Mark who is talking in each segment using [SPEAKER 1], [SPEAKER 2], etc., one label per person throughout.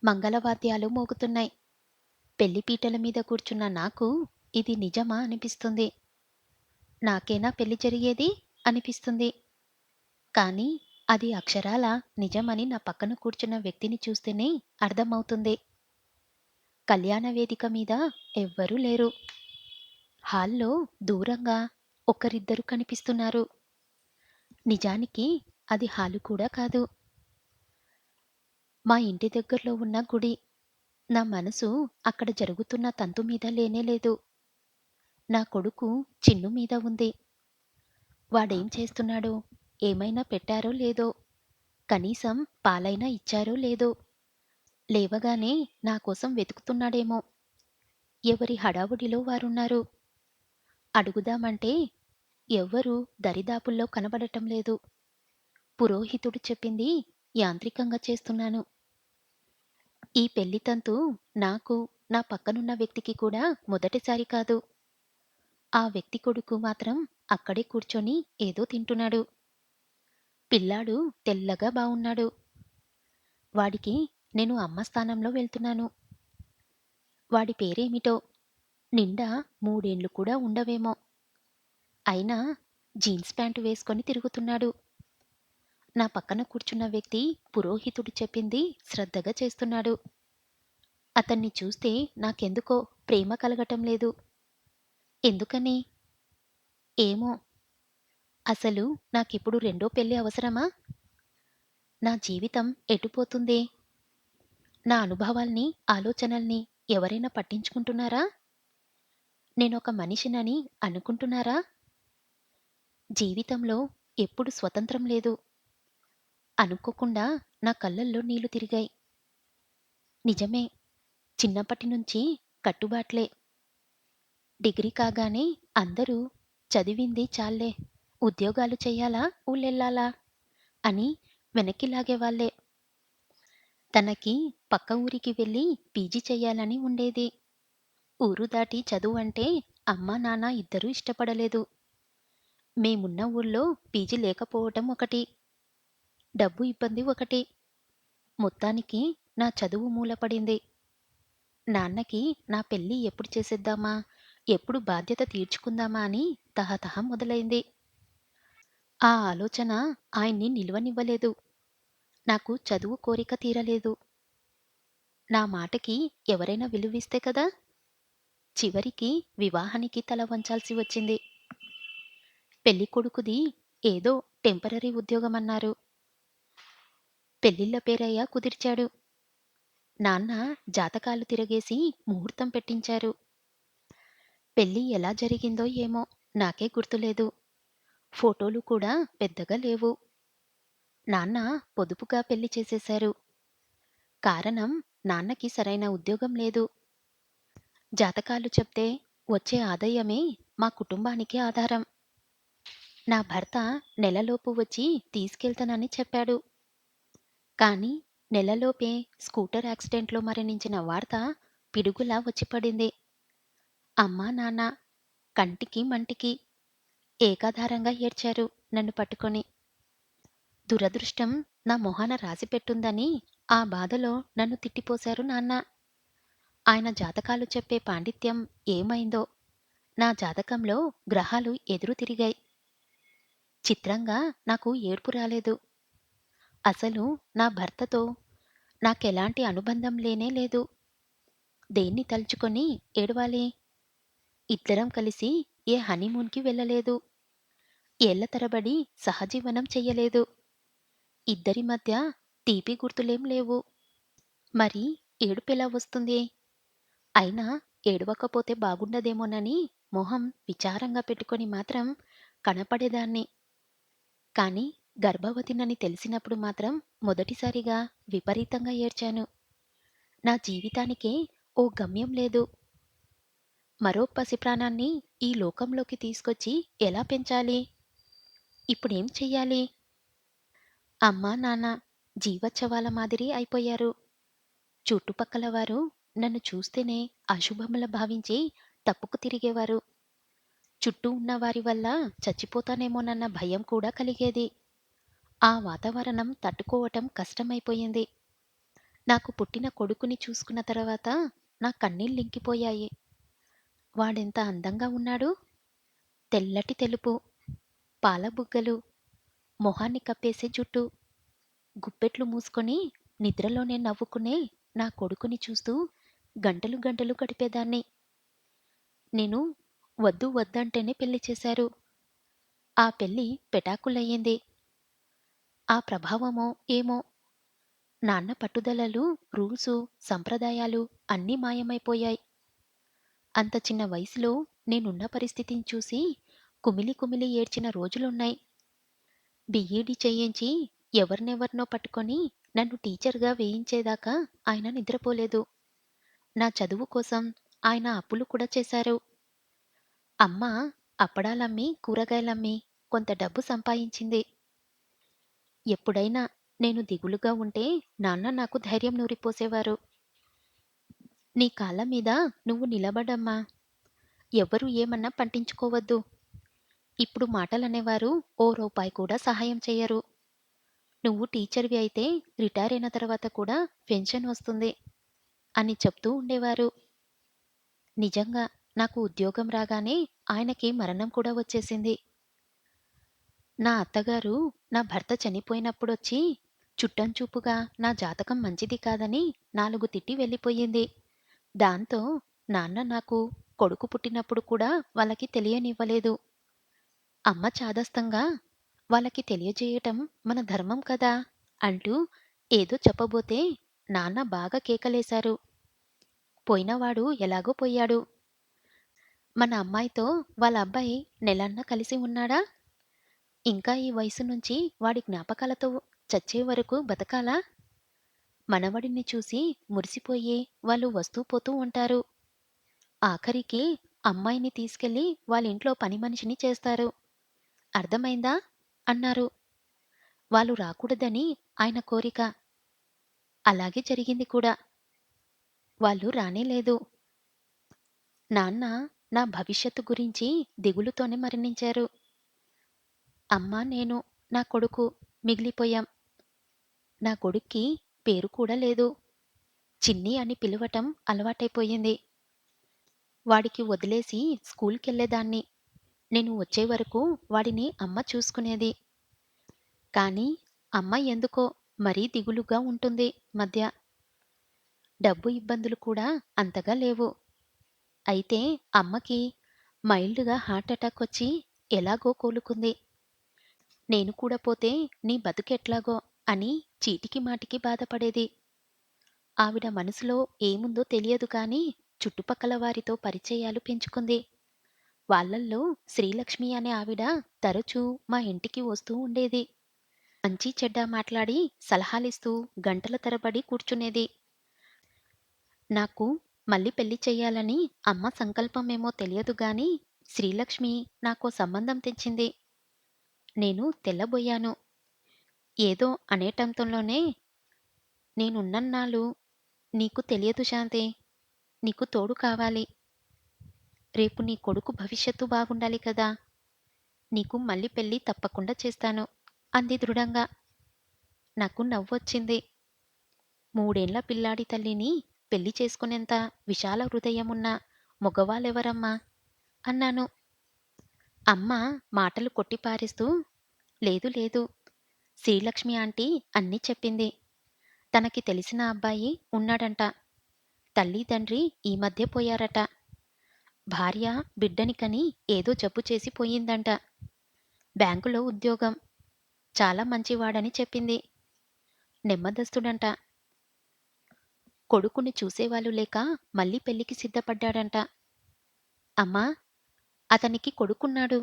[SPEAKER 1] మంగళవాద్యాలు మోగుతున్నాయి. పెళ్లిపీటల మీద కూర్చున్న నాకు ఇది నిజమా అనిపిస్తుంది. నాకేనా పెళ్లి జరిగేది అనిపిస్తుంది. కానీ అది అక్షరాలా నిజమని నా పక్కన కూర్చున్న వ్యక్తిని చూస్తేనే అర్థమవుతుంది. కళ్యాణ వేదిక మీద ఎవ్వరూ లేరు. హాల్లో దూరంగా ఒకరిద్దరు కనిపిస్తున్నారు. నిజానికి అది హాలు కూడా కాదు. మా ఇంటి దగ్గరలో ఉన్న గుడి. నా మనసు అక్కడ జరుగుతున్న తంతు మీద లేనేలేదు. నా కొడుకు చిన్ను మీద ఉంది. వాడేం చేస్తున్నాడో, ఏమైనా పెట్టారో లేదో, కనీసం పాలైనా ఇచ్చారో లేదో, లేవగానే నా కోసం వెతుకుతున్నాడేమో. ఎవరి హడావుడిలో వారున్నారు. అడుగుదామంటే ఎవ్వరూ దరిదాపుల్లో కనబడటం లేదు. పురోహితుడు చెప్పింది యాంత్రికంగా చేస్తున్నాను. ఈ పెళ్లి తంతు నాకు, నా పక్కనున్న వ్యక్తికి కూడా మొదటిసారి కాదు. ఆ వ్యక్తి కొడుకు మాత్రం అక్కడే కూర్చొని ఏదో తింటున్నాడు. పిల్లాడు తెల్లగా బావున్నాడు. వాడికి నేను అమ్మ స్థానంలో వెళ్తున్నాను. వాడి పేరేమిటో, నిండా 3 కూడా ఉండవేమో. అయినా జీన్స్ ప్యాంటు వేసుకొని తిరుగుతున్నాడు. నా పక్కన కూర్చున్న వ్యక్తి పురోహితుడు చెప్పింది శ్రద్ధగా చేస్తున్నాడు. అతన్ని చూస్తే నాకెందుకో ప్రేమ కలగటం లేదు. ఎందుకని? ఏమో. అసలు నాకిప్పుడు రెండో పెళ్లి అవసరమా? నా జీవితం ఎటుపోతుందే? నా అనుభవాల్ని, ఆలోచనల్ని ఎవరైనా పట్టించుకుంటున్నారా? నేనొక మనిషినని అనుకుంటున్నారా? జీవితంలో ఎప్పుడు స్వతంత్రం లేదు. అనుకోకుండా నా కళ్ళల్లో నీళ్లు తిరిగాయి. నిజమే, చిన్నప్పటి నుంచి కట్టుబాట్లే. డిగ్రీ కాగానే అందరూ చదివింది చాల్లే, ఉద్యోగాలు చెయ్యాలా, ఊళ్ళెళ్ళాలా అని వెనక్కి లాగేవాళ్ళే. తనకి పక్క ఊరికి వెళ్ళి పీజీ చెయ్యాలని ఉండేది. ఊరు దాటి చదువంటే అమ్మా నాన్న ఇద్దరూ ఇష్టపడలేదు. మేమున్న ఊళ్ళో పీజీ లేకపోవటం ఒకటి, డబ్బు ఇబ్బంది ఒకటి. మొత్తానికి నా చదువు మూలపడింది. నాన్నకి నా పెళ్లి ఎప్పుడు చేసేద్దామా, ఎప్పుడు బాధ్యత తీర్చుకుందామా అని తహతహ మొదలైంది. ఆ ఆలోచన ఆయన్ని నిలువనివ్వలేదు. నాకు చదువు కోరిక తీరలేదు. నా మాటకి ఎవరైనా విలువిస్తే కదా. చివరికి వివాహానికి తల వంచాల్సి వచ్చింది. పెళ్ళికొడుకుది ఏదో టెంపరరీ ఉద్యోగమన్నారు. పెళ్ళిళ్ళ పేరయ్య కుదిర్చాడు. నాన్న జాతకాలు తిరగేసి ముహూర్తం పెట్టించారు. పెళ్లి ఎలా జరిగిందో ఏమో నాకే గుర్తులేదు. ఫోటోలు కూడా పెద్దగా లేవు. నాన్న పొదుపుగా పెళ్లి చేసేశారు. కారణం, నాన్నకి సరైన ఉద్యోగం లేదు. జాతకాలు చెప్తే వచ్చే ఆదాయమే మా కుటుంబానికి ఆధారం. నా భర్త నెలలోపు వచ్చి తీసుకెళ్తానని చెప్పాడు. కానీ నెలలోపే స్కూటర్ యాక్సిడెంట్లో మరణించిన వార్త పిడుగులా వచ్చిపడింది. అమ్మా నాన్న కంటికి మంటికి ఏకాధారంగా ఏడ్చారు నన్ను పట్టుకొని. దురదృష్టం నా మొహాన రాసిపెట్టుందని ఆ బాధలో నన్ను తిట్టిపోశారు నాన్న. ఆయన జాతకాలు చెప్పే పాండిత్యం ఏమైందో, నా జాతకంలో గ్రహాలు ఎదురు తిరిగాయి. చిత్రంగా నాకు ఏడుపు రాలేదు. అసలు నా భర్తతో నాకెలాంటి అనుబంధం లేనే లేదు. దేన్ని తలుచుకొని ఏడవాలి? ఇద్దరం కలిసి ఏ హనీమూన్‌కి వెళ్ళలేదు. ఏళ్ల తరబడి సహజీవనం చెయ్యలేదు. ఇద్దరి మధ్య తీపి గుర్తులేం లేవు. మరి ఏడుపెలా వస్తుంది? అయినా ఏడవకపోతే బాగుండదేమోనని మొహం విచారంగా పెట్టుకొని మాత్రం కనపడేదాన్ని. కానీ గర్భవతినని తెలిసినప్పుడు మాత్రం మొదటిసారిగా విపరీతంగా ఏడ్చాను. నా జీవితానికే ఓ గమ్యం లేదు. మరో పసిప్రాణాన్ని ఈ లోకంలోకి తీసుకొచ్చి ఎలా పెంచాలి? ఇప్పుడేం చెయ్యాలి? అమ్మా, నాన్న జీవచ్ఛవాల మాదిరి అయిపోయారు. చుట్టుపక్కల వారు నన్ను చూస్తేనే అశుభములా భావించి తప్పుకు తిరిగేవారు. చుట్టూ ఉన్నవారి వల్ల చచ్చిపోతానేమోనన్న భయం కూడా కలిగేది. ఆ వాతావరణం తట్టుకోవటం కష్టమైపోయింది. నాకు పుట్టిన కొడుకుని చూసుకున్న తర్వాత నా కన్నీళ్ళింకిపోయాయి. వాడెంత అందంగా ఉన్నాడు! తెల్లటి తెలుపు, పాల బుగ్గలు, మొహాన్ని కప్పేసే జుట్టు, గుప్పెట్లు మూసుకొని నిద్రలోనే నవ్వుకునే నా కొడుకుని చూస్తూ గంటలు గంటలు గడిపేదాన్ని. నేను వద్దు వద్దంటేనే పెళ్లి చేశారు. ఆ పెళ్లి పెటాకులయ్యింది. ఆ ప్రభావమో ఏమో నాన్న పట్టుదలలు, రూల్సు, సంప్రదాయాలు అన్నీ మాయమైపోయాయి. అంత చిన్న వయసులో నేనున్న పరిస్థితిని చూసి కుమిలి కుమిలి ఏడ్చిన రోజులున్నాయి. బీఈడీ చేయించి ఎవరినెవరినో పట్టుకొని నన్ను టీచర్‌గా వేయించేదాకా ఆయన నిద్రపోలేదు. నా చదువు కోసం ఆయన అప్పులు కూడా చేశారు. అమ్మ అప్పడాలమ్మి, కూరగాయలమ్మి కొంత డబ్బు సంపాయించింది. ఎప్పుడైనా నేను దిగులుగా ఉంటే నాన్న నాకు ధైర్యం నూరిపోసేవారు. "నీ కాళ్ళ మీద నువ్వు నిలబడమ్మా! ఎవ్వరు ఏమన్నా పట్టించుకోవద్దు. ఇప్పుడు మాటలనేవారు ఓ రూపాయి కూడా సహాయం చెయ్యరు. నువ్వు టీచర్‌వి అయితే రిటైర్ అయిన తర్వాత కూడా పెన్షన్ వస్తుంది" అని చెప్తూ ఉండేవారు. నిజంగా నాకు ఉద్యోగం రాగానే ఆయనకి మరణం కూడా వచ్చేసింది. నా అత్తగారు నా భర్త చనిపోయినప్పుడొచ్చి చుట్టంచూపుగా నా జాతకం మంచిది కాదని 4 తిట్టి వెళ్ళిపోయింది. దాంతో నాన్న నాకు కొడుకు పుట్టినప్పుడు కూడా వాళ్ళకి తెలియనివ్వలేదు. అమ్మ చాదస్తంగా వాళ్ళకి తెలియజేయటం మన ధర్మం కదా అంటూ ఏదో చెప్పబోతే నాన్న బాగా కేకలేశారు. పోయినవాడు ఎలాగో పోయాడు. మన అమ్మాయితో వాళ్ళ అబ్బాయి నెలన్నా కలిసి ఉన్నాడా? ఇంకా ఈ వయసు నుంచి వాడి జ్ఞాపకాలతో చచ్చే వరకు బతకాలా? మనవడిని చూసి మురిసిపోయి వాళ్ళు వస్తూ పోతూ ఉంటారు. ఆఖరికి అమ్మాయిని తీసుకెళ్ళి వాళ్ళింట్లో పని మనిషిని చేస్తారు. అర్థమైందా? అన్నారు. వాళ్ళు రాకూడదని ఆయన కోరిక. అలాగే జరిగింది కూడా. వాళ్ళు రానేలేదు. నాన్న నా భవిష్యత్తు గురించి దిగులుతోనే మరణించారు. అమ్మ, నేను, నా కొడుకు మిగిలిపోయాం. నా కొడుక్కి పేరు కూడా లేదు. చిన్ని అని పిలవటం అలవాటైపోయింది. వాడికి వదిలేసి స్కూల్‌కెళ్ళేదాన్ని. నేను వచ్చే వరకు వాడిని అమ్మ చూసుకునేది. కానీ అమ్మ ఎందుకో మరీ దిగులుగా ఉంటుంది మధ్య. డబ్బు ఇబ్బందులు కూడా అంతగా లేవు. అయితే అమ్మకి మైల్డ్‌గా హార్ట్ అటాక్ వచ్చి ఎలాగో కోలుకుంది. నేను కూడా పోతే నీ బతుకెట్లాగో అని చీటికి మాటికి బాధపడేది. ఆవిడ మనసులో ఏముందో తెలియదు కానీ చుట్టుపక్కల వారితో పరిచయాలు పెంచుకుంది. వాళ్ళల్లో శ్రీలక్ష్మి అనే ఆవిడ తరచూ మా ఇంటికి వస్తూ ఉండేది. మంచి చెడ్డ మాట్లాడి సలహాలిస్తూ గంటల తరబడి కూర్చునేది. నాకు మళ్ళీ పెళ్లి చెయ్యాలని అమ్మ సంకల్పమేమో తెలియదు గాని శ్రీలక్ష్మి నాకో సంబంధం తెచ్చింది. నేను తెల్లబోయాను. ఏదో అనేటంతంలోనే నేనున్నన్నాళ్ళు నీకు తెలియదు శాంతి. నీకు తోడు కావాలి. రేపు నీ కొడుకు భవిష్యత్తు బాగుండాలి కదా! నీకు మళ్ళీ పెళ్లి తప్పకుండా చేస్తాను అంది దృఢంగా. నాకు నవ్వొచ్చింది. మూడేండ్ల పిల్లాడి తల్లిని పెళ్లి చేసుకునేంత విశాల హృదయమున్న మగవాళ్ళెవరమ్మా? అన్నాను. అమ్మ మాటలు కొట్టిపారేస్తూ లేదు లేదు. శ్రీలక్ష్మి ఆంటీ అన్నీ చెప్పింది. తనకి తెలిసిన అబ్బాయి ఉన్నాడంట. తల్లి తండ్రి ఈ మధ్య పోయారట. భార్య బిడ్డని కని ఏదో జబ్బు చేసి పోయిందంట. బ్యాంకులో ఉద్యోగం. చాలా మంచివాడని చెప్పింది. నెమ్మదస్తుడంట. కొడుకుని చూసేవాళ్ళు లేక మళ్ళీ పెళ్లికి సిద్ధపడ్డాడంట. అమ్మా! అతనికి కొడుకున్నాడు.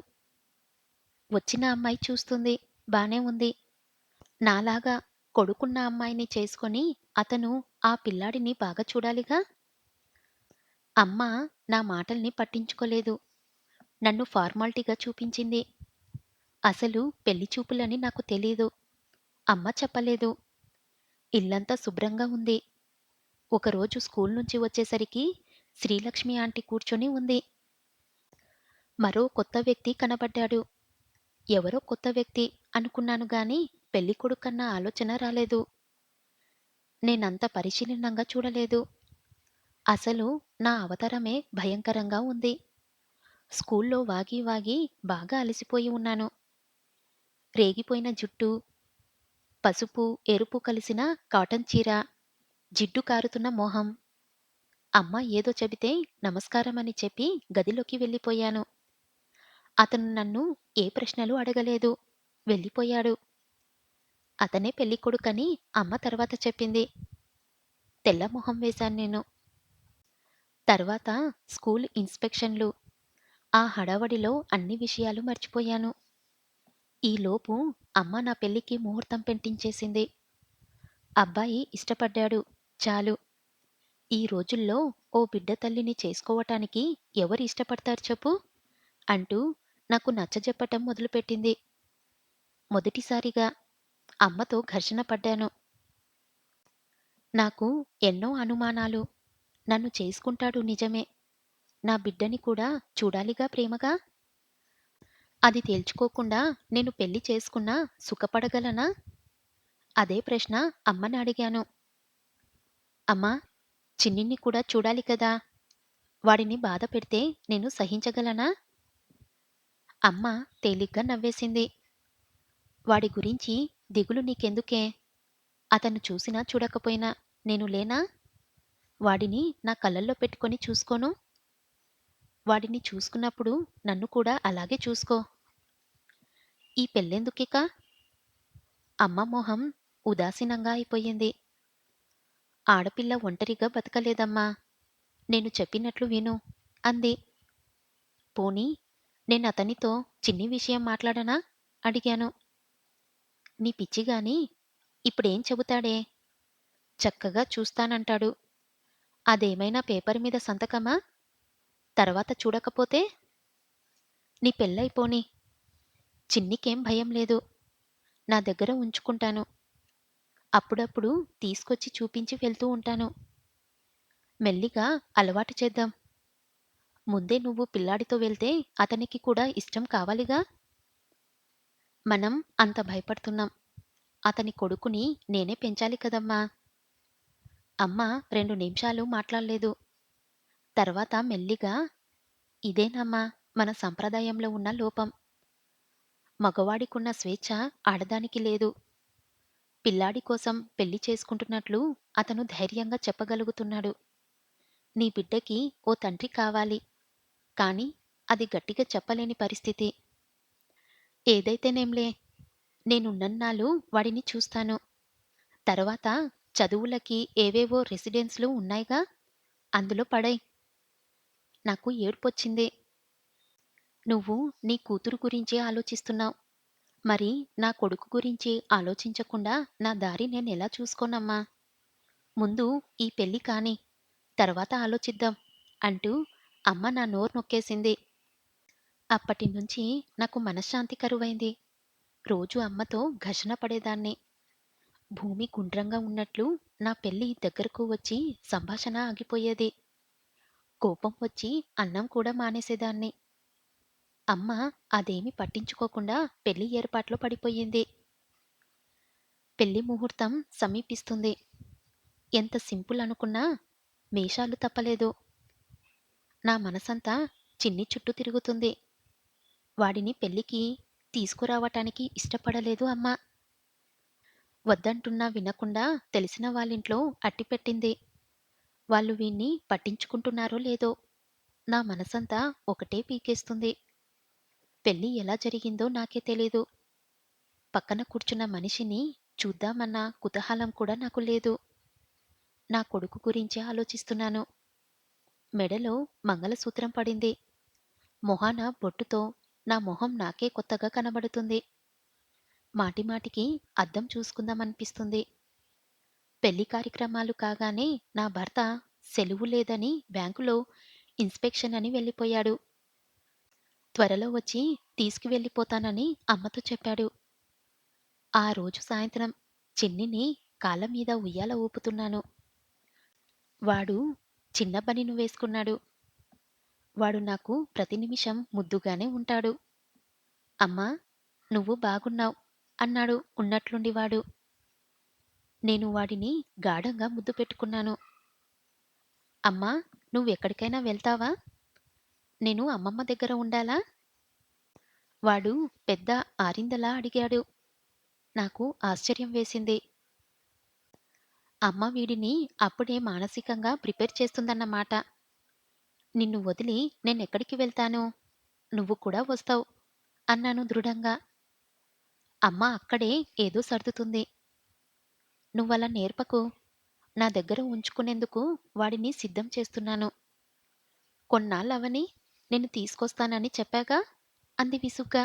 [SPEAKER 1] వచ్చిన అమ్మాయి చూస్తుంది. బానే ఉంది. నాలాగా కొడుకున్న అమ్మాయిని చేసుకొని అతను ఆ పిల్లాడిని బాగా చూడాలిగా? అమ్మ నా మాటల్ని పట్టించుకోలేదు. నన్ను ఫార్మాలిటీగా చూపించింది. అసలు పెళ్లి చూపులని నాకు తెలీదు. అమ్మ చెప్పలేదు. ఇల్లంతా శుభ్రంగా ఉంది. ఒకరోజు స్కూల్ నుంచి వచ్చేసరికి శ్రీలక్ష్మి ఆంటీ కూర్చొని ఉంది. మరో కొత్త వ్యక్తి కనబడ్డాడు. ఎవరో కొత్త వ్యక్తి అనుకున్నాను గాని పెళ్ళికొడుకన్న ఆలోచన రాలేదు. నేనంత పరిశీలనంగా చూడలేదు. అసలు నా అవతారమే భయంకరంగా ఉంది. స్కూల్లో వాగి వాగి బాగా అలసిపోయి ఉన్నాను. రేగిపోయిన జుట్టు, పసుపు, ఎరుపు కలిసిన కాటన్ చీర, జిడ్డు కారుతున్న మొహం. అమ్మ ఏదో చెబితే నమస్కారమని చెప్పి గదిలోకి వెళ్ళిపోయాను. అతను నన్ను ఏ ప్రశ్నలు అడగలేదు. వెళ్ళిపోయాడు. అతనే పెళ్ళికొడుకని అమ్మ తర్వాత చెప్పింది. తెల్ల మొహం వేశాను నేను. తర్వాత స్కూల్ ఇన్స్‌పెక్షన్‌లు. ఆ హడావడిలో అన్ని విషయాలు మర్చిపోయాను. ఈలోపు అమ్మ నా పెళ్ళికి ముహూర్తం పెట్టించేసింది. అబ్బాయి ఇష్టపడ్డాడు. చాలు. ఈ రోజుల్లో ఓ బిడ్డ తల్లిని చేసుకోవటానికి ఎవరు ఇష్టపడతారు చెప్పు? అంటూ నాకు నచ్చజెప్పటం మొదలుపెట్టింది. మొదటిసారిగా అమ్మతో ఘర్షణ పడ్డాను. నాకు ఎన్నో అనుమానాలు. నన్ను చేసుకుంటాడు నిజమే. నా బిడ్డని కూడా చూడాలిగా ప్రేమగా. అది తేల్చుకోకుండా నేను పెళ్లి చేసుకున్నా సుఖపడగలనా? అదే ప్రశ్న అమ్మని అడిగాను. అమ్మా! చిన్నిని కూడా చూడాలి కదా! వాడిని బాధ పెడితే నేను సహించగలనా? అమ్మ తేలిగ్గా నవ్వేసింది. వాడి గురించి దిగులు నీకెందుకే? అతన్ని చూసినా చూడకపోయినా నేను లేనా? వాడిని నా కళ్ళల్లో పెట్టుకొని చూసుకోను. వాడిని చూసుకున్నప్పుడు నన్ను కూడా అలాగే చూసుకో. ఈ పెళ్ళెందుకిక? అమ్మ మొహం ఉదాసీనంగా అయిపోయింది. ఆడపిల్ల ఒంటరిగా బతకలేదమ్మా. నేను చెప్పినట్లు విను అంది. పోనీ నేనతనితో చిన్ని విషయం మాట్లాడనా? అడిగాను. నీ పిచ్చిగాని ఇప్పుడేం చెబుతాడే? చక్కగా చూస్తానంటాడు. అదేమైనా పేపర్ మీద సంతకమా? తర్వాత చూడకపోతే? నీ పెళ్ళయిపోనీ. చిన్నికేం భయం లేదు. నా దగ్గర ఉంచుకుంటాను. అప్పుడప్పుడు తీసుకొచ్చి చూపించి వెళ్తూ ఉంటాను. మెల్లిగా అలవాటు చేద్దాం. ముందే నువ్వు పిల్లాడితో వెళ్తే అతనికి కూడా ఇష్టం కావాలిగా? మనం అంత భయపడుతున్నాం. అతని కొడుకుని నేనే పెంచాలి కదమ్మా! అమ్మ 2 నిమిషాలు మాట్లాడలేదు. తర్వాత మెల్లిగా ఇదేనమ్మా మన సంప్రదాయంలో ఉన్న లోపం. మగవాడికున్న స్వేచ్ఛ ఆడదానికి లేదు. పిల్లాడి కోసం పెళ్లి చేసుకుంటున్నట్లు అతను ధైర్యంగా చెప్పగలుగుతున్నాడు. నీ బిడ్డకి ఓ తండ్రి కావాలి. కానీ అది గట్టిగా చెప్పలేని పరిస్థితి. ఏదైతేనేంలే. నేనున్నన్నాళ్ళు వాడిని చూస్తాను. తర్వాత చదువులకి ఏవేవో రెసిడెన్స్‌లు ఉన్నాయిగా అందులో పడేయ్. నాకు ఏడుపొచ్చింది. నువ్వు నీ కూతురు గురించే ఆలోచిస్తున్నావు. మరి నా కొడుకు గురించి ఆలోచించకుండా నా దారి నేనెలా చూసుకోనమ్మా? ముందు ఈ పెళ్లి కాని, తర్వాత ఆలోచిద్దాం అంటూ అమ్మ నా నోరు నొక్కేసింది. అప్పటినుంచి నాకు మనశ్శాంతి కరువైంది. రోజూ అమ్మతో ఘర్షణ పడేదాన్ని. భూమి గుండ్రంగా ఉన్నట్లు నా పెళ్లి దగ్గరకు వచ్చి సంభాషణ ఆగిపోయేది. కోపం వచ్చి అన్నం కూడా మానేసేదాన్ని. అమ్మ అదేమీ పట్టించుకోకుండా పెళ్లి ఏర్పాట్లో పడిపోయింది. పెళ్లి ముహూర్తం సమీపిస్తుంది. ఎంత సింపుల్ అనుకున్నా మీషాలు తప్పలేదు. నా మనసంతా చిన్ని చుట్టూ తిరుగుతుంది. వాడిని పెళ్లికి తీసుకురావటానికి ఇష్టపడలేదు అమ్మ. వద్దంటున్నా వినకుండా తెలిసిన వాళ్ళింట్లో అట్టిపెట్టింది. వాళ్ళు వీణ్ణి పట్టించుకుంటున్నారో లేదో నా మనసంతా ఒకటే పీకేస్తుంది. పెళ్లి ఎలా జరిగిందో నాకే తెలీదు. పక్కన కూర్చున్న మనిషిని చూద్దామన్న కుతూహలం కూడా నాకు లేదు. నా కొడుకు గురించే ఆలోచిస్తున్నాను. మెడలో మంగళసూత్రం పడింది. మొహాన బొట్టుతో నా మొహం నాకే కొత్తగా కనబడుతుంది. మాటిమాటికి అద్దం చూసుకుందామనిపిస్తుంది. పెళ్లి కార్యక్రమాలు కాగానే నా భర్త సెలవు లేదని బ్యాంకులో ఇన్స్‌పెక్షన్ అని వెళ్ళిపోయాడు. త్వరలో వచ్చి తీసుకువెళ్ళిపోతానని అమ్మతో చెప్పాడు. ఆ రోజు సాయంత్రం చిన్నిని కాళ్ళ మీద ఉయ్యాల ఊపుతున్నాను. వాడు చిన్న బనీను వేసుకున్నాడు. వాడు నాకు ప్రతి నిమిషం ముద్దుగానే ఉంటాడు. అమ్మా! నువ్వు బాగున్నావు అన్నాడు ఉన్నట్లుండి వాడు. నేను వాడిని గాఢంగా ముద్దు పెట్టుకున్నాను. అమ్మా! నువ్వెక్కడికైనా వెళ్తావా? నేను అమ్మమ్మ దగ్గర ఉండాలా? వాడు పెద్ద ఆరిందలా అడిగాడు. నాకు ఆశ్చర్యం వేసింది. అమ్మ వీడిని అప్పుడే మానసికంగా ప్రిపేర్ చేస్తుందన్నమాట. నిన్ను వదిలి నేనెక్కడికి వెళ్తాను? నువ్వు కూడా వస్తావు అన్నాను దృఢంగా. అమ్మ అక్కడే ఏదో సర్దుతుంది. నువ్వలా నేర్పకు. నా దగ్గర ఉంచుకునేందుకు వాడిని సిద్ధం చేస్తున్నాను. కొన్నాళ్ళవని నిన్ను తీసుకొస్తానని చెప్పాగా అంది విసుగ్గా.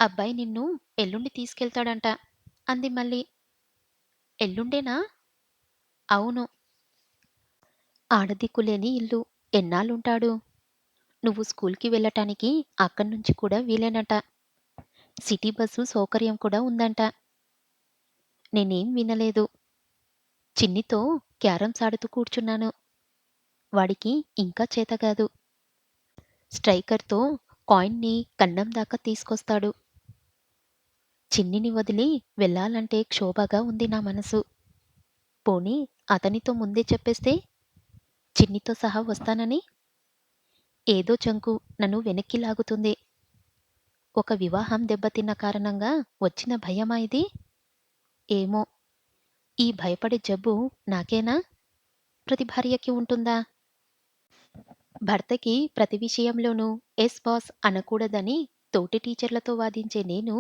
[SPEAKER 1] అబ్బాయి నిన్ను ఎల్లుండి తీసుకెళ్తాడంట అంది మళ్ళీ. ఎల్లుండేనా? అవును. ఆడదిక్కులేని ఇల్లు ఎన్నాళ్ళుంటాడు? నువ్వు స్కూల్‌కి వెళ్ళటానికి అక్కడ్నుంచి కూడా వీలేనట. సిటీ బస్సు సౌకర్యం కూడా ఉందంట. నేనేం వినలేదు. చిన్నితో క్యారమ్స్ ఆడుతూ కూర్చున్నాను. వాడికి ఇంకా చేతగాదు. స్ట్రైకర్‌తో కాయిన్‌ని కన్నం దాకా తీసుకొస్తాడు. చిన్నిని వదిలి వెళ్ళాలంటే క్షోభగా ఉంది నా మనసు. పోనీ అతనితో ముందే చెప్పేస్తే చిన్నితో సహా వస్తానని? ఏదో జంకు నన్ను వెనక్కి లాగుతుంది. ఒక వివాహం దెబ్బతిన్న కారణంగా వచ్చిన భయమా ఇది? ఏమో! ఈ భయపడే జబ్బు నాకేనా? ప్రతి భార్యకి ఉంటుందా? భర్తకి ప్రతి విషయంలోనూ ఎస్ బాస్ అనకూడదని తోటి టీచర్లతో వాదించే నేను,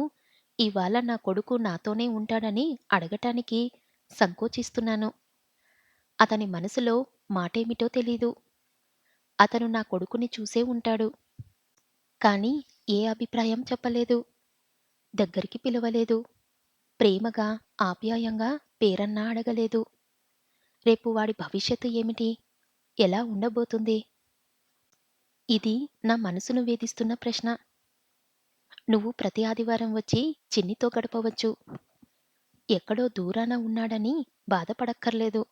[SPEAKER 1] ఇవాళ నా కొడుకు నాతోనే ఉంటాడని అడగటానికి సంకోచిస్తున్నాను. అతని మనసులో మాటేమిటో తెలీదు. అతను నా కొడుకుని చూసే ఉంటాడు. కానీ ఏ అభిప్రాయం చెప్పలేదు. దగ్గరికి పిలవలేదు. ప్రేమగా, ఆప్యాయంగా పేరన్నా అడగలేదు. రేపు వాడి భవిష్యత్తు ఏమిటి? ఎలా ఉండబోతుంది? ఇది నా మనసును వేధిస్తున్న ప్రశ్న. నువ్వు ప్రతి ఆదివారం వచ్చి చిన్నితో గడపవచ్చు. ఎక్కడో దూరాన ఉన్నాడని బాధపడక్కర్లేదు.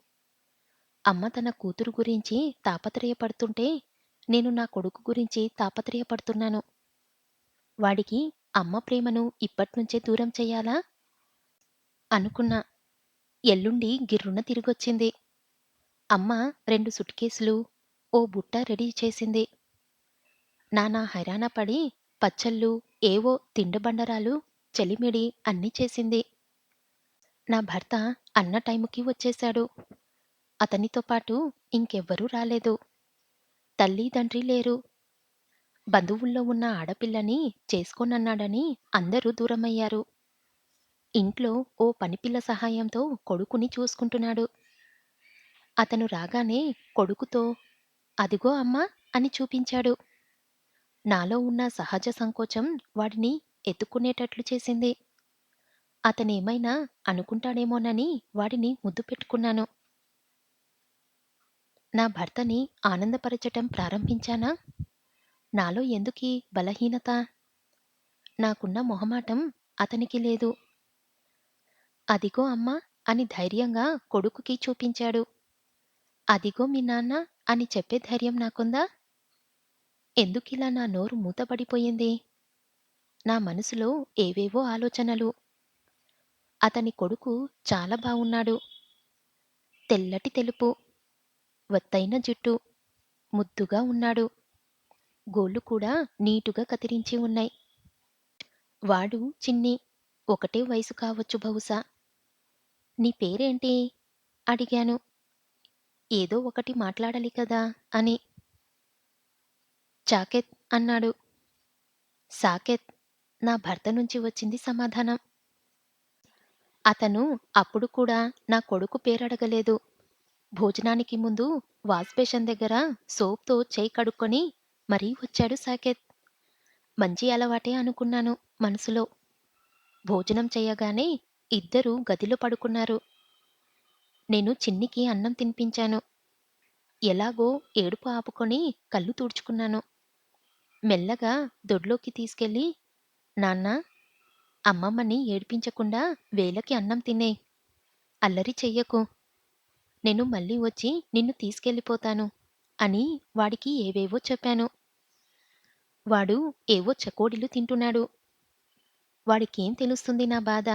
[SPEAKER 1] అమ్మ తన కూతురు గురించి తాపత్రయపడుతుంటే, నేను నా కొడుకు గురించి తాపత్రయపడుతున్నాను. వాడికి అమ్మ ప్రేమను ఇప్పట్నుంచే దూరం చెయ్యాలా? అనుకున్నా. ఎల్లుండి గిర్రున తిరిగొచ్చింది. అమ్మ 2 సుట్కేసులు, ఓ బుట్ట రెడీ చేసింది. నానా హైరానా పడి పచ్చళ్ళు, ఏవో తిండిబండరాలు, చెలిమిడి అన్నీ చేసింది. నా భర్త అన్న టైముకి వచ్చేశాడు. అతనితో పాటు ఇంకెవ్వరూ రాలేదు. తల్లి, తండ్రి లేరు. బంధువుల్లో ఉన్న ఆడపిల్లని చేసుకోనన్నాడని అందరూ దూరమయ్యారు. ఇంట్లో ఓ పనిపిల్ల సహాయంతో కొడుకుని చూసుకుంటున్నాడు. అతను రాగానే కొడుకుతో అదిగో అమ్మా అని చూపించాడు. నాలో ఉన్న సహజ సంకోచం వాడిని ఎత్తుకునేటట్లు చేసింది. అతనేమైనా అనుకుంటాడేమోనని వాడిని ముద్దు పెట్టుకున్నాను. నా భర్తని ఆనందపరచటం ప్రారంభించానా? నాలో ఎందుకీ బలహీనత? నాకున్న మొహమాటం అతనికి లేదు. అదిగో అమ్మా అని ధైర్యంగా కొడుకుకి చూపించాడు. అదిగో మీ నాన్న అని చెప్పే ధైర్యం నాకుందా? ఎందుకిలా నా నోరు మూతపడిపోయింది? నా మనసులో ఏవేవో ఆలోచనలు. అతని కొడుకు చాలా బావున్నాడు. తెల్లటి తెలుపు, ఒత్తైన జుట్టు, ముద్దుగా ఉన్నాడు. గోళ్ళు కూడా నీటుగా కత్తిరించి ఉన్నాయి. వాడు చిన్ని. ఒకటే వయసు కావచ్చు బహుశా. నీ పేరేంటి? అడిగాను. ఏదో ఒకటి మాట్లాడాలి కదా అని. చాకెత్ అన్నాడు. సాకెత్ నా భర్త నుంచి వచ్చింది సమాధానం. అతను అప్పుడు కూడా నా కొడుకు పేరడగలేదు. భోజనానికి ముందు వాష్ బేషన్ దగ్గర సోప్‌తో చెయ్యి కడుక్కొని మరీ వచ్చాడు సాకేత్. మంచి అలవాటే అనుకున్నాను మనసులో. భోజనం చెయ్యగానే ఇద్దరూ గదిలో పడుకున్నారు. నేను చిన్నికి అన్నం తినిపించాను. ఎలాగో ఏడుపు ఆపుకొని కళ్ళు తుడుచుకున్నాను. మెల్లగా దొడ్లోకి తీసుకెళ్ళి, నాన్నా, అమ్మమ్మని ఏడిపించకుండా వేళకి అన్నం తినేయ్. అల్లరి చెయ్యకు. నేను మళ్ళీ వచ్చి నిన్ను తీసుకెళ్ళిపోతాను అని వాడికి ఏవేవో చెప్పాను. వాడు ఏవో చకోడీలు తింటున్నాడు. వాడికేం తెలుస్తుంది నా బాధ?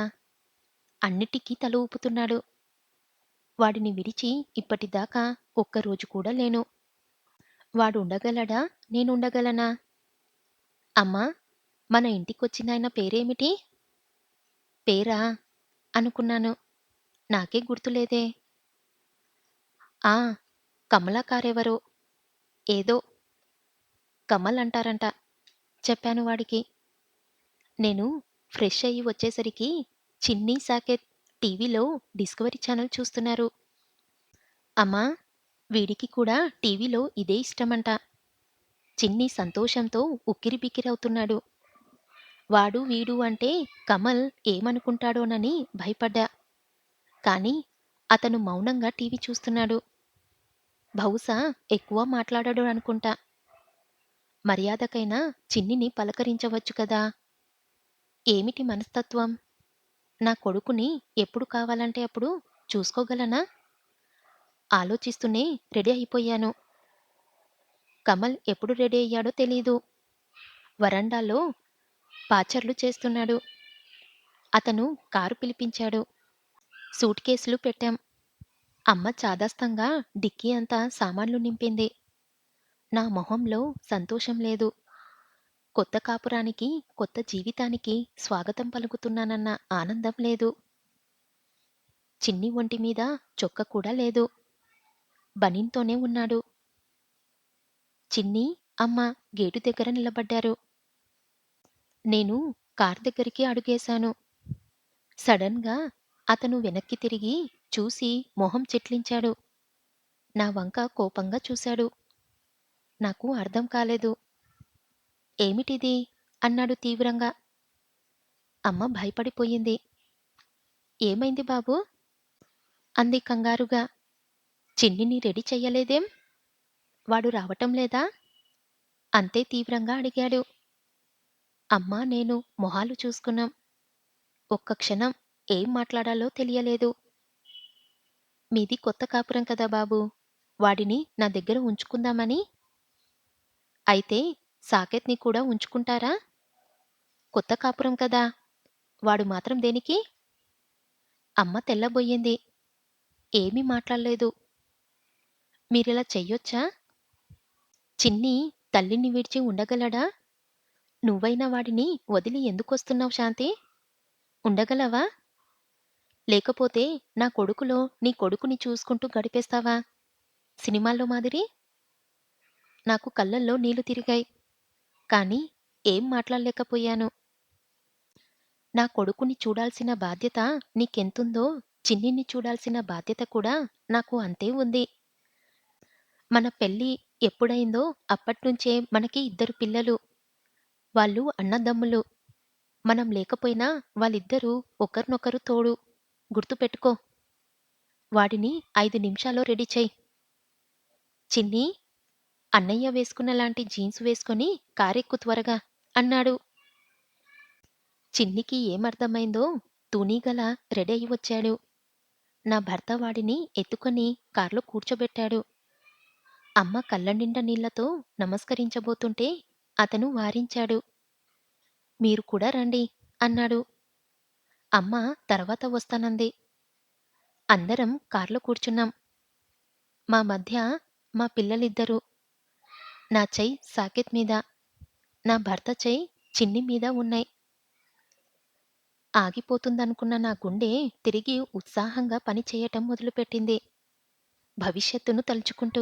[SPEAKER 1] అన్నిటికీ తల ఊపుతున్నాడు. వాడిని విడిచి ఇప్పటిదాకా ఒక్కరోజు కూడా లేను. వాడుండగలడా? నేనుండగలనా? అమ్మా! మన ఇంటికొచ్చినాయన పేరేమిటి? పేరా? అనుకున్నాను. నాకే గుర్తులేదే. ఆ! కమలాకారెవరో, ఏదో కమల్ అంటారంట చెప్పాను వాడికి. నేను ఫ్రెష్ అయ్యి వచ్చేసరికి చిన్ని, సాకేత్ టీవీలో డిస్కవరీ ఛానల్ చూస్తున్నారు. అమ్మా! వీడికి కూడా టీవీలో ఇదే ఇష్టమంట. చిన్ని సంతోషంతో ఉక్కిరిబిక్కిరవుతున్నాడు. వాడు, వీడు అంటే కమల్ ఏమనుకుంటాడోనని భయపడ్డా. కానీ అతను మౌనంగా టీవీ చూస్తున్నాడు. బహుశా ఎక్కువ మాట్లాడడు అనుకుంటా. మర్యాదకైనా చిన్నిని పలకరించవచ్చు కదా! ఏమిటి మనస్తత్వం? నా కొడుకుని ఎప్పుడు కావాలంటే అప్పుడు చూసుకోగలనా? ఆలోచిస్తూనే రెడీ అయిపోయాను. కమల్ ఎప్పుడు రెడీ అయ్యాడో తెలీదు. వరండాలో పాచర్లు చేస్తున్నాడు. అతను కారు పిలిపించాడు. సూట్ కేసులు పెట్టాం. అమ్మ చాదస్తంగా డిక్కీ అంతా సామాన్లు నింపింది. నా మొహంలో సంతోషం లేదు. కొత్త కాపురానికి, కొత్త జీవితానికి స్వాగతం పలుకుతున్నానన్న ఆనందం లేదు. చిన్ని ఒంటి మీద చొక్క కూడా లేదు. బనీన్‌తోనే ఉన్నాడు. చిన్ని, అమ్మ గేటు దగ్గర నిలబడ్డారు. నేను కారు దగ్గరికి అడుగేశాను. సడన్‌గా అతను వెనక్కి తిరిగి చూసి మొహం చిట్లించాడు. నా వంక కోపంగా చూశాడు. నాకు అర్థం కాలేదు. ఏమిటిది? అన్నాడు తీవ్రంగా. అమ్మ భయపడిపోయింది. ఏమైంది బాబూ? అంది కంగారుగా. చిన్నిని రెడీ చెయ్యలేదేం? వాడు రావటం లేదా? అంతే తీవ్రంగా అడిగాడు. అమ్మ, నేను మొహాలు చూసుకున్నాం. ఒక్క క్షణం ఏం మాట్లాడాలో తెలియలేదు. మీది కొత్త కాపురం కదా బాబూ! వాడిని నా దగ్గర ఉంచుకుందామని. అయితే సాకేత్‌ని కూడా ఉంచుకుంటారా? కొత్త కాపురం కదా! వాడు మాత్రం దేనికి? అమ్మ తెల్లబోయింది. ఏమీ మాట్లాడలేదు. మీరిలా చెయ్యొచ్చా? చిన్ని తల్లిని విడిచి ఉండగలడా? నువ్వైనా వాడిని వదిలి ఎందుకొస్తున్నావు శాంతి? ఉండగలవా? లేకపోతే నా కొడుకులో నీ కొడుకుని చూసుకుంటూ గడిపేస్తావా? సినిమాల్లో మాదిరి? నాకు కళ్ళల్లో నీళ్లు తిరిగాయి. కానీ ఏం మాట్లాడలేకపోయాను. నా కొడుకుని చూడాల్సిన బాధ్యత నీకెంతుందో చిన్నిని చూడాల్సిన బాధ్యత కూడా నాకు అంతే ఉంది. మన పెళ్లి ఎప్పుడైందో అప్పట్నుంచే మనకి ఇద్దరు పిల్లలు. వాళ్ళు అన్నదమ్ములు. మనం లేకపోయినా వాళ్ళిద్దరూ ఒకరినొకరు తోడు. గుర్తుపెట్టుకో. వాడిని 5 నిమిషాల్లో రెడీ చెయ్. చిన్నీ, అన్నయ్య వేసుకున్నలాంటి జీన్స్ వేసుకొని కారెక్కు త్వరగా అన్నాడు. చిన్నికి ఏమర్థమైందో తూనీగలా రెడీ అయి వచ్చాడు. నా భర్త వాడిని ఎత్తుకొని కార్లో కూర్చోబెట్టాడు. అమ్మ కళ్ళనిండా నీళ్లతో నమస్కరించబోతుంటే అతను వారించాడు. మీరు కూడా రండి అన్నాడు. అమ్మ తర్వాత వస్తానంది. అందరం కార్లో కూర్చున్నాం. మా మధ్య మా పిల్లలిద్దరూ. నా చెయ్ సాకేత్ మీద, నా భర్త చెయ్ చిన్ని మీద ఉన్నాయి. ఆగిపోతుందనుకున్న నా గుండె తిరిగి ఉత్సాహంగా పని చేయటం మొదలుపెట్టింది. భవిష్యత్తును తలుచుకుంటూ.